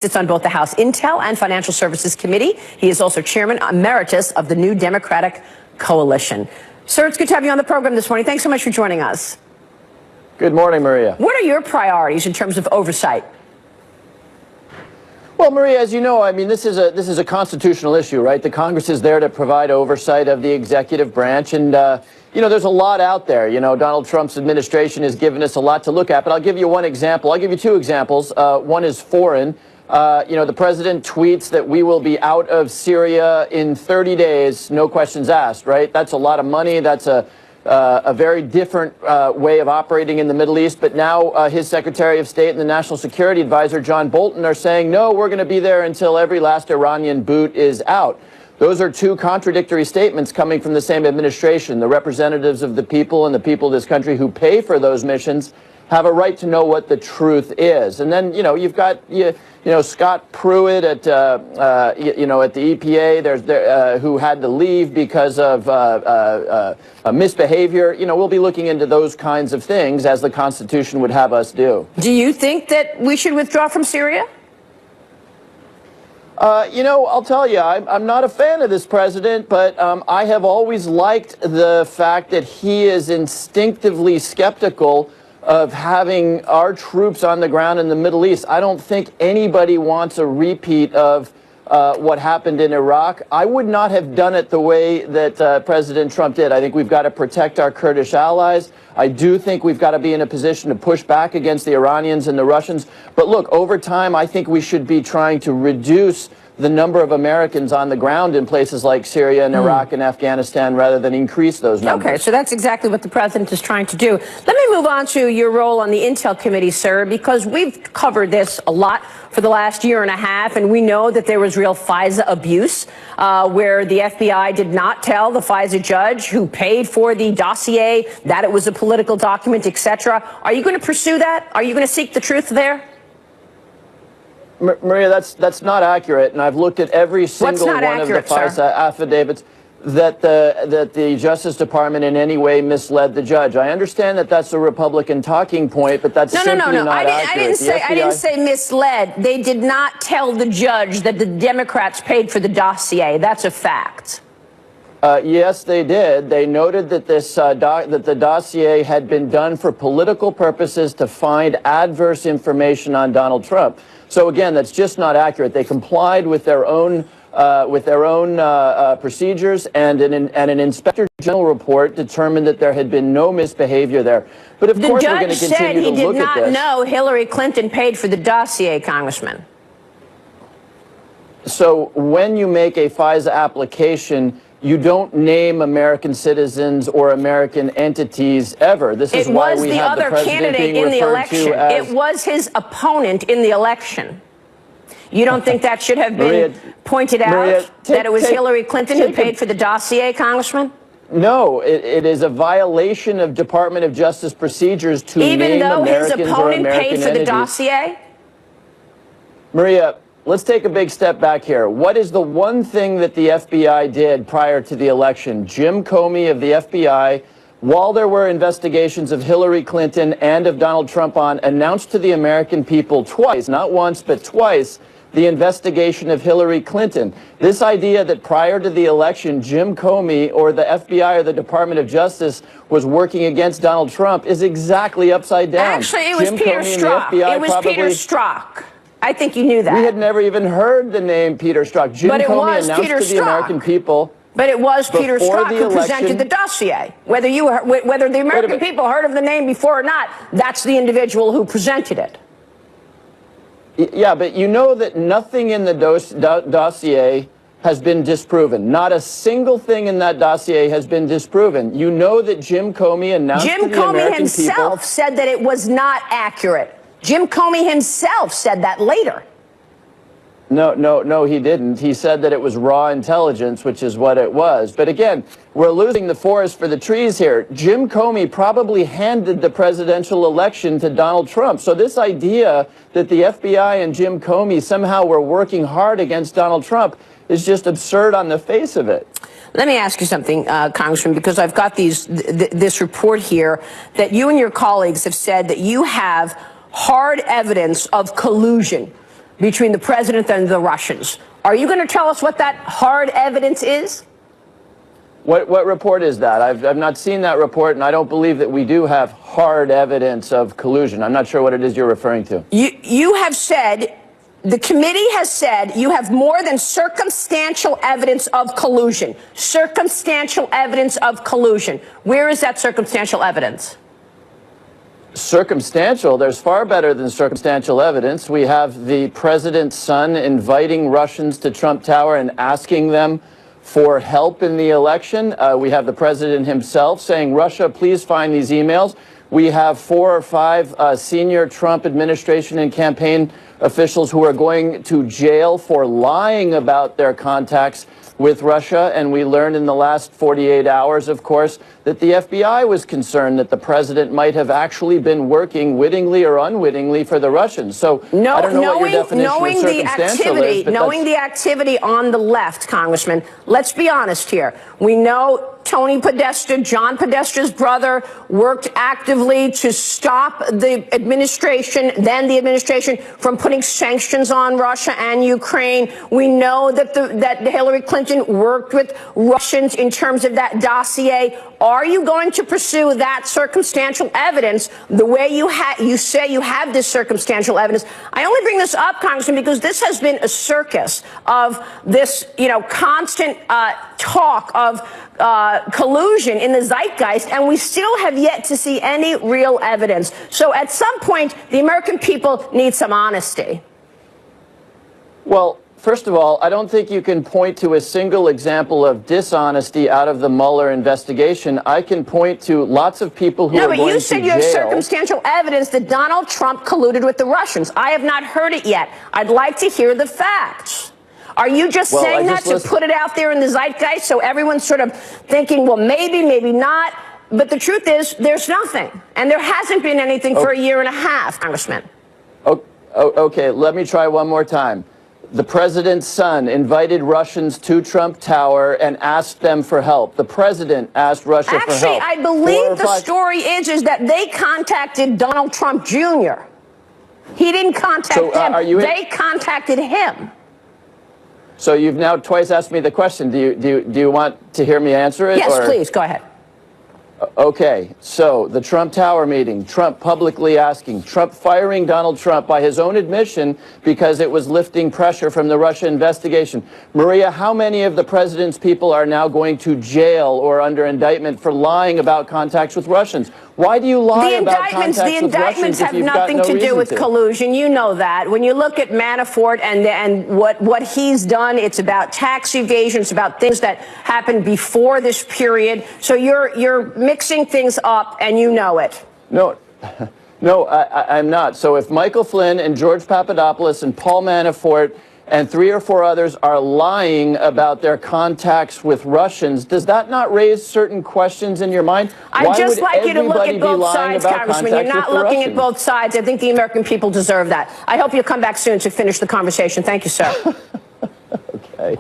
Sits on both the House Intel and Financial Services Committee. He is also Chairman Emeritus of the New Democratic Coalition. Sir, it's good to have you on the program this morning. Thanks so much for joining us. Good morning, Maria. What are your priorities in terms of oversight? Well, Maria, as you know, I mean, this is a constitutional issue, right? The Congress is there to provide oversight of the executive branch, and you know, there's a lot out there. You know, Donald Trump's administration has given us a lot to look at, but I'll give you one example. I'll give you two examples. One is foreign. You know, the president tweets that we will be out of Syria in 30 days, no questions asked, right? That's a lot of money. That's a very different way of operating in the Middle East. But now his Secretary of State and the National Security Advisor, John Bolton, are saying, no, we're going to be there until every last Iranian boot is out. Those are two contradictory statements coming from the same administration. The representatives of the people and the people of this country who pay for those missions have a right to know what the truth is. And then, you know, you've got, you know, Scott Pruitt at, you know, at the EPA, who had to leave because of misbehavior. You know, we'll be looking into those kinds of things as the Constitution would have us do. Do you think that we should withdraw from Syria? You know, I'll tell you, I'm not a fan of this president, but I have always liked the fact that he is instinctively skeptical of having our troops on the ground in the Middle East. I don't think anybody wants a repeat of what happened in Iraq. I would not have done it the way that President Trump did. I think we've got to protect our Kurdish allies. I do think we've got to be in a position to push back against the Iranians and the Russians. But look, over time, I think we should be trying to reduce the number of Americans on the ground in places like Syria and Iraq and Afghanistan rather than increase those numbers. Okay, so that's exactly what the president is trying to do. Let me move on to your role on the Intel Committee, sir, because we've covered this a lot for the last year and a half, and we know that there was real FISA abuse, where the FBI did not tell the FISA judge who paid for the dossier that it was a political document, etc. Are you going to pursue that? Are you going to seek the truth there? Maria, that's not accurate, and I've looked at every single one of the FISA affidavits that the Justice Department in any way misled the judge. I understand that that's a Republican talking point, but that's simply not accurate. I didn't say misled. They did not tell the judge that the Democrats paid for the dossier. That's a fact. Yes, they did. They noted that that the dossier had been done for political purposes to find adverse information on Donald Trump. So again, that's just not accurate. They complied with their own procedures, and an Inspector General report determined that there had been no misbehavior there. But of course, we're going to continue to look at this. The judge said he did not know Hillary Clinton paid for the dossier, Congressman. So when you make a FISA application, you don't name American citizens or American entities ever. This is why we have the president being referred to as... It was his opponent in the election. You don't think that should have been pointed out, that it was Hillary Clinton who paid for the dossier, Congressman? No, it is a violation of Department of Justice procedures to name Americans or American entities. Even though his opponent paid for the dossier? Maria, let's take a big step back here. What is the one thing that the FBI did prior to the election? Jim Comey of the FBI, while there were investigations of Hillary Clinton and of Donald Trump announced to the American people twice, not once, but twice, the investigation of Hillary Clinton. This idea that prior to the election, Jim Comey or the FBI or the Department of Justice was working against Donald Trump is exactly upside down. Actually, it was Peter Strzok. It was Peter Strzok. I think you knew that. We had never even heard the name Peter Strzok. Jim Comey announced to the American people. But it was Peter Strzok who presented the dossier. Whether the American people heard of the name before or not, that's the individual who presented it. Yeah, but you know that nothing in the dossier has been disproven. Not a single thing in that dossier has been disproven. You know that Jim Comey announced to the American people... Jim Comey himself said that it was not accurate. Jim Comey himself said that later. No, he didn't. He said that it was raw intelligence, which is what it was. But again, we're losing the forest for the trees here. Jim Comey probably handed the presidential election to Donald Trump. So this idea that the FBI and Jim Comey somehow were working hard against Donald Trump is just absurd on the face of it. Let me ask you something, Congressman, because I've got this report here that you and your colleagues have said that you have hard evidence of collusion between the president and the Russians. Are you going to tell us what that hard evidence is? What report is that? I've not seen that report, and I don't believe that we do have hard evidence of collusion. I'm not sure what it is you're referring to. You have said, the committee has said, you have more than circumstantial evidence of collusion. Circumstantial evidence of collusion. Where is that circumstantial evidence? Circumstantial? There's far better than circumstantial evidence. We have the president's son inviting Russians to Trump Tower and asking them for help in the election. We have the president himself saying, Russia, please find these emails. We have 4 or 5 senior Trump administration and campaign officials who are going to jail for lying about their contacts with Russia. And we learned in the last 48 hours, of course, that the FBI was concerned that the president might have actually been working wittingly or unwittingly for the Russians. So I don't know what your definition of circumstantial is. Knowing the activity on the left, Congressman, let's be honest here. We know Tony Podesta, John Podestra's brother, worked actively to stop the administration, from putting sanctions on Russia and Ukraine. We know that Hillary Clinton worked with Russians in terms of that dossier. Are you going to pursue that circumstantial evidence the way you say you have this circumstantial evidence? I only bring this up, Congressman, because this has been a circus of this, constant talk of collusion in the zeitgeist, and we still have yet to see any real evidence. So at some point, the American people need some honesty. Well, first of all, I don't think you can point to a single example of dishonesty out of the Mueller investigation. I can point to lots of people who are going to jail. No, but you said you have circumstantial evidence that Donald Trump colluded with the Russians. I have not heard it yet. I'd like to hear the facts. Are you just saying that to put it out there in the zeitgeist so everyone's sort of thinking, well, maybe, maybe not? But the truth is, there's nothing. And there hasn't been anything for a year and a half, Congressman. Okay, let me try one more time. The president's son invited Russians to Trump Tower and asked them for help. The president asked Russia for help. Actually, I believe the story is that they contacted Donald Trump Jr. He didn't contact them. They contacted him. So you've now twice asked me the question. Do you want to hear me answer it? Yes, please, go ahead. Okay, so the Trump Tower meeting, Trump publicly asking, Trump firing Donald Trump by his own admission because it was lifting pressure from the Russia investigation. Maria, how many of the president's people are now going to jail or under indictment for lying about contacts with Russians? Why do you lie about contacts with Russians if you've got no reason to? The indictments have nothing to do with collusion. You know that. When you look at Manafort and what he's done, it's about tax evasion. It's about things that happened before this period. So you're mixing things up, and you know it. No, I'm not. So if Michael Flynn and George Papadopoulos and Paul Manafort and 3 or 4 others are lying about their contacts with Russians, does that not raise certain questions in your mind? I'd just like you to look at both sides, Congressman. You're not looking at both sides. I think the American people deserve that. I hope you'll come back soon to finish the conversation. Thank you, sir. Okay.